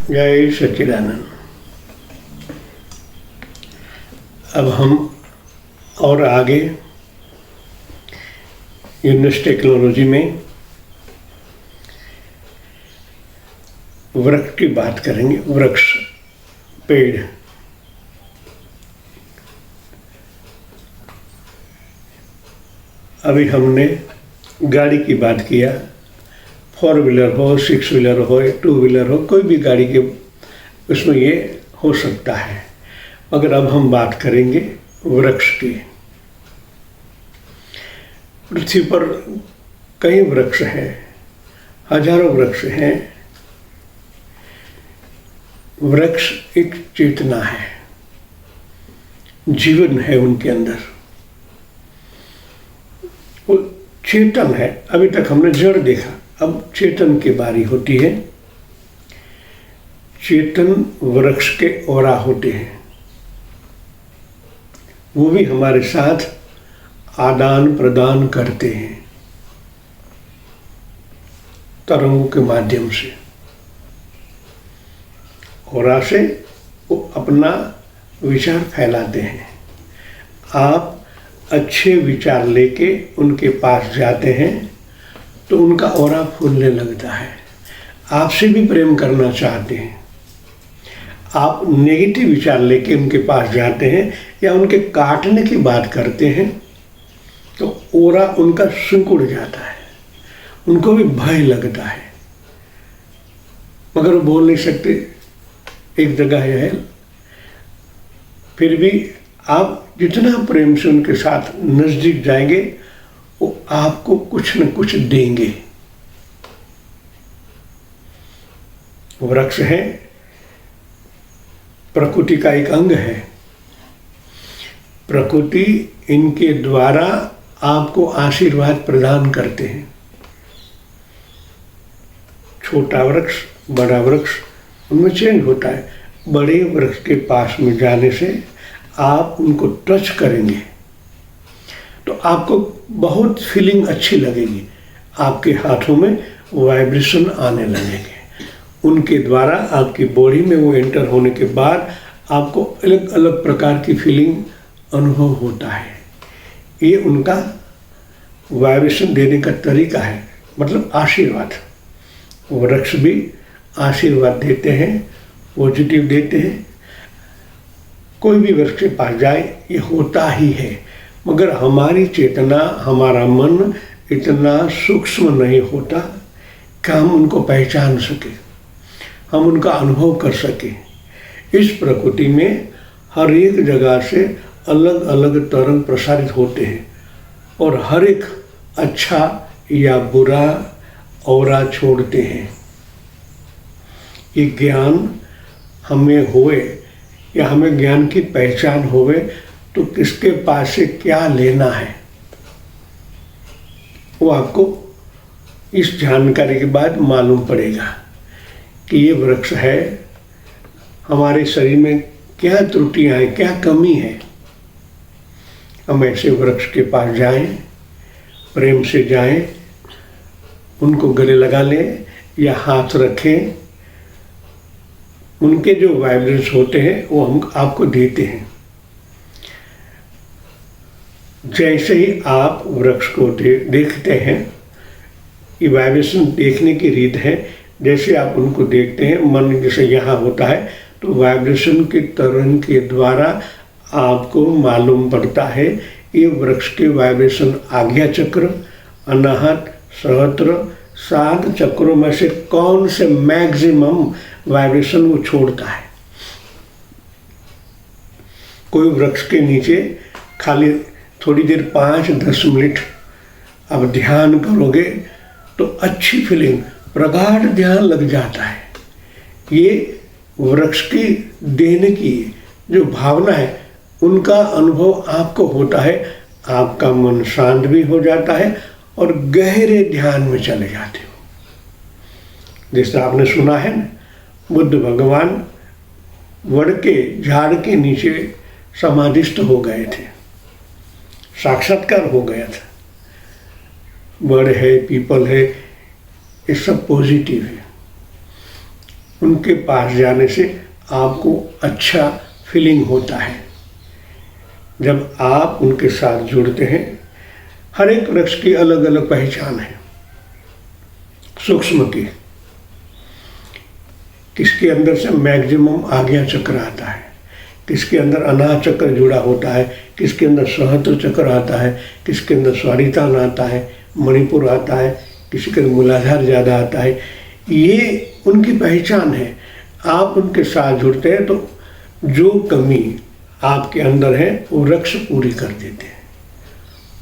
जय सच्चिदानंद। अब हम और आगे यूनिस टेक्नोलॉजी में वृक्ष की बात करेंगे। वृक्ष, पेड़। अभी हमने गाड़ी की बात किया, 4 व्हीलर हो, 6 व्हीलर हो, 2 व्हीलर हो, कोई भी गाड़ी के उसमें ये हो सकता है। मगर अब हम बात करेंगे वृक्ष की। पृथ्वी पर कई वृक्ष हैं, हजारों वृक्ष हैं। वृक्ष एक चेतना है, जीवन है उनके अंदर, वो चेतन है। अभी तक हमने जड़ देखा, अब चेतन की बारी होती है। चेतन वृक्ष के ओरा होते हैं, वो भी हमारे साथ आदान प्रदान करते हैं तरंगों के माध्यम से। ओरा से वो अपना विचार फैलाते हैं। आप अच्छे विचार लेके उनके पास जाते हैं तो उनका ओरा फूलने लगता है, आपसे भी प्रेम करना चाहते हैं। आप नेगेटिव विचार लेके उनके पास जाते हैं या उनके काटने की बात करते हैं तो ओरा उनका सिकुड़ जाता है, उनको भी भय लगता है, मगर वो बोल नहीं सकते। एक जगह है, फिर भी आप जितना प्रेम से उनके साथ नजदीक जाएंगे वो आपको कुछ न कुछ देंगे। वृक्ष है, प्रकृति का एक अंग है। प्रकृति इनके द्वारा आपको आशीर्वाद प्रदान करते हैं। छोटा वृक्ष, बड़ा वृक्ष, उनमें चेंज होता है। बड़े वृक्ष के पास में जाने से आप उनको टच करेंगे तो आपको बहुत फीलिंग अच्छी लगेगी, आपके हाथों में वाइब्रेशन आने लगेंगे। उनके द्वारा आपकी बॉडी में वो एंटर होने के बाद आपको अलग अलग प्रकार की फीलिंग अनुभव होता है। ये उनका वाइब्रेशन देने का तरीका है, मतलब आशीर्वाद। वृक्ष भी आशीर्वाद देते हैं, पॉजिटिव देते हैं। कोई भी वृक्ष के पास जाए ये होता ही है, मगर हमारी चेतना, हमारा मन इतना सूक्ष्म नहीं होता कि हम उनको पहचान सके, हम उनका अनुभव कर सके। इस प्रकृति में हर एक जगह से अलग अलग तरंग प्रसारित होते हैं और हर एक अच्छा या बुरा औरा छोड़ते हैं। ये ज्ञान हमें होए या हमें ज्ञान की पहचान होवे तो किसके पास से क्या लेना है वो आपको इस जानकारी के बाद मालूम पड़ेगा कि ये वृक्ष है, हमारे शरीर में क्या त्रुटियां हैं, क्या कमी है। हम ऐसे वृक्ष के पास जाएं, प्रेम से जाएं, उनको गले लगा लें या हाथ रखें। उनके जो वाइब्रेशंस होते हैं वो हम आपको देते हैं। जैसे ही आप वृक्ष को देखते हैं, ये वाइब्रेशन देखने की रीत है। जैसे आप उनको देखते हैं, मन जैसे यहाँ होता है तो वाइब्रेशन के तरंग के द्वारा आपको मालूम पड़ता है ये वृक्ष के वाइब्रेशन आज्ञा चक्र, अनाहत, सहस्त्र, 7 चक्रों में से कौन से मैक्सिमम वाइब्रेशन वो छोड़ता है। कोई वृक्ष के नीचे खाली थोड़ी देर 5-10 मिनट अब ध्यान करोगे तो अच्छी फीलिंग, प्रगाढ़ ध्यान लग जाता है। ये वृक्ष की देने की जो भावना है उनका अनुभव आपको होता है। आपका मन शांत भी हो जाता है और गहरे ध्यान में चले जाते हो। जैसे आपने सुना है ना, बुद्ध भगवान वड़ के झाड़ के नीचे समाधिस्थ हो गए थे, साक्षात्कार हो गया था। वड़ है, पीपल है, ये सब पॉजिटिव है। उनके पास जाने से आपको अच्छा फीलिंग होता है। जब आप उनके साथ जुड़ते हैं, हर एक वृक्ष की अलग अलग पहचान है सूक्ष्म की। किसके अंदर से मैक्सिमम आज्ञा चक्र आता है, किसके अंदर अनाह चक्र जुड़ा होता है, किसके अंदर सहस्त्र चक्र आता है, किसके अंदर स्वादितान आता है, मणिपुर आता है, किसी के अंदर मूलाधार ज़्यादा आता है। ये उनकी पहचान है। आप उनके साथ जुड़ते हैं तो जो कमी आपके अंदर है वो वृक्ष पूरी कर देते हैं।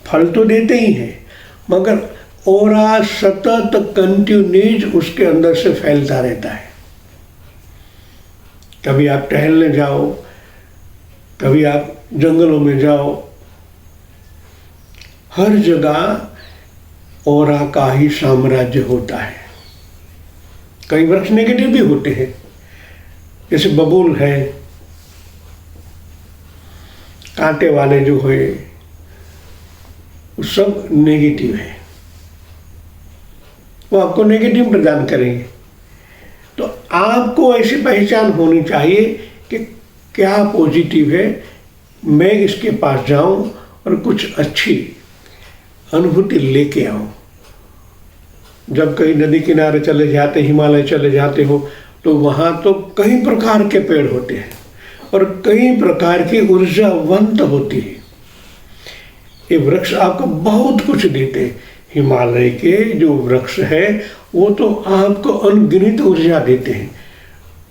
फल तो देते ही हैं, मगर ऑरा सतत कंटिन्यूज उसके अंदर से फैलता रहता है। कभी आप टहलने जाओ, कभी आप जंगलों में जाओ, हर जगह ऑरा का ही साम्राज्य होता है। कई वृक्ष नेगेटिव भी होते हैं, जैसे बबूल है, कांटे वाले जो है वो सब नेगेटिव है, वो आपको नेगेटिव प्रदान करेंगे। तो आपको ऐसी पहचान होनी चाहिए कि क्या पॉजिटिव है, मैं इसके पास जाऊं और कुछ अच्छी अनुभूति लेके आऊं। जब कहीं नदी किनारे चले जाते, हिमालय चले जाते हो, तो वहाँ तो कई प्रकार के पेड़ होते हैं और कई प्रकार की ऊर्जावंत होती है। ये वृक्ष आपको बहुत कुछ देते हैं। हिमालय के जो वृक्ष है वो तो आपको अनगिनत ऊर्जा देते हैं।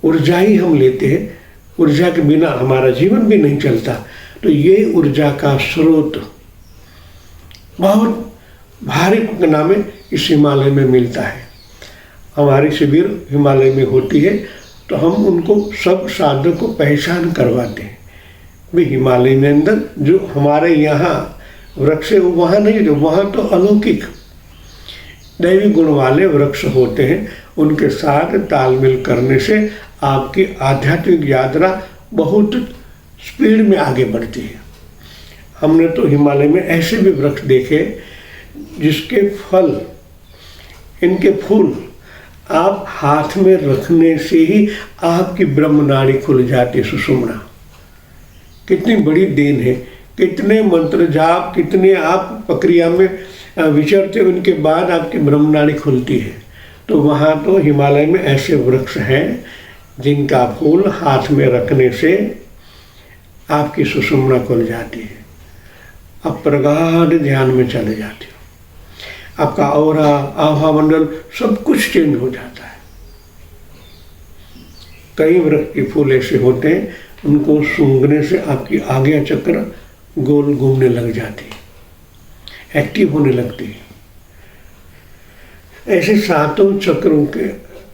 ऊर्जा ही हम लेते हैं, ऊर्जा के बिना हमारा जीवन भी नहीं चलता। तो ये ऊर्जा का स्रोत बहुत भारी परिमाण में इस हिमालय में मिलता है। हमारी शिविर हिमालय में होती है तो हम उनको सब साधक को पहचान करवाते हैं। भी हिमालय में अंदर जो हमारे यहाँ वृक्ष है वो वहाँ नहीं, जो वहाँ तो अलौकिक दैवी गुण वाले वृक्ष होते हैं। उनके साथ तालमेल करने से आपकी आध्यात्मिक यात्रा बहुत स्पीड में आगे बढ़ती है। हमने तो हिमालय में ऐसे भी वृक्ष देखे जिसके फल, इनके फूल आप हाथ में रखने से ही आपकी ब्रह्मनाड़ी खुल जाती है, सुषुम्ना। कितनी बड़ी देन है, कितने मंत्र जाप, कितने आप प्रक्रिया में विचरते, उनके बाद आपकी ब्रह्मनाड़ी खुलती है। तो वहाँ तो हिमालय में ऐसे वृक्ष हैं जिनका फूल हाथ में रखने से आपकी सुषुम्ना खुल जाती है। आप प्रगाढ़ ध्यान में चले जाते हो, आपका ऑरा, आभा मंडल सब कुछ चेंज हो जाता है। कई वृक्ष के फूल ऐसे होते हैं, उनको सूंघने से आपकी आज्ञा चक्र गोल घूमने लग जाती है, एक्टिव होने लगती है। ऐसे सातों चक्रों के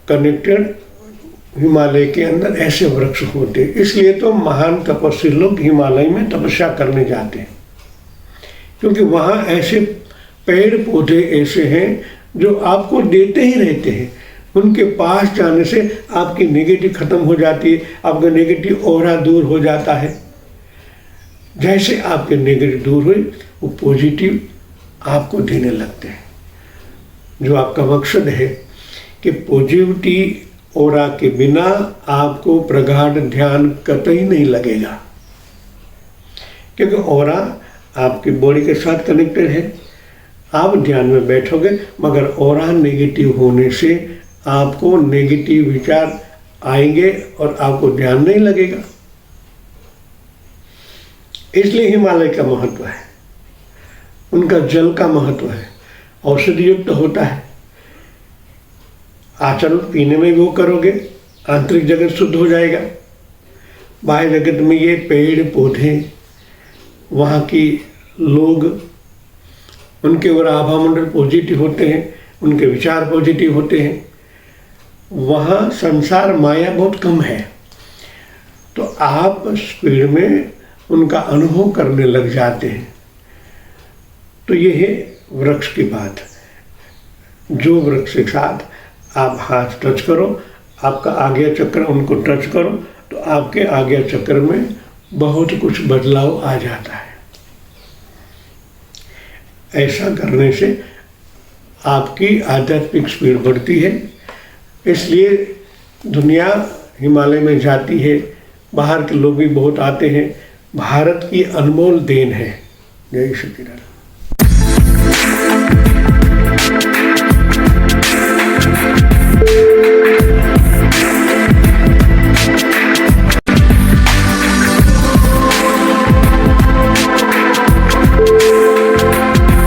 कनेक्टेड हिमालय के अंदर ऐसे वृक्ष होते हैं। इसलिए तो महान तपस्वी लोग हिमालय में तपस्या करने जाते हैं, क्योंकि वहाँ ऐसे पेड़ पौधे ऐसे हैं जो आपको देते ही रहते हैं। उनके पास जाने से आपकी नेगेटिव खत्म हो जाती है, आपका नेगेटिव ऑरा दूर हो जाता है। जैसे आपके नेगेटिव दूर हुए वो पॉजिटिव आपको देने लगते हैं। जो आपका मकसद है कि पॉजिटिविटी ऑरा के बिना आपको प्रगाढ़ ध्यान कतई नहीं लगेगा, क्योंकि ऑरा आपकी बॉडी के साथ कनेक्टेड है। आप ध्यान में बैठोगे मगर ऑरा नेगेटिव होने से आपको नेगेटिव विचार आएंगे और आपको ध्यान नहीं लगेगा। इसलिए हिमालय का महत्व है, उनका जल का महत्व है, औषधि युक्त होता है। आचरण पीने में वो करोगे, आंतरिक जगत शुद्ध हो जाएगा। बाह्य जगत में ये पेड़ पौधे, वहाँ की लोग, उनके और आभा मंडल पॉजिटिव होते हैं, उनके विचार पॉजिटिव होते हैं। वहाँ संसार माया बहुत कम है, तो आप स्पीड में उनका अनुभव करने लग जाते हैं। तो ये है वृक्ष की बात। जो वृक्ष के साथ आप हाथ टच करो, आपका आज्ञा चक्र उनको टच करो, तो आपके आज्ञा चक्र में बहुत कुछ बदलाव आ जाता है। ऐसा करने से आपकी आध्यात्मिक स्पीड बढ़ती है। इसलिए दुनिया हिमालय में जाती है, बाहर के लोग भी बहुत आते हैं। भारत की अनमोल देन है। जय श्री राम।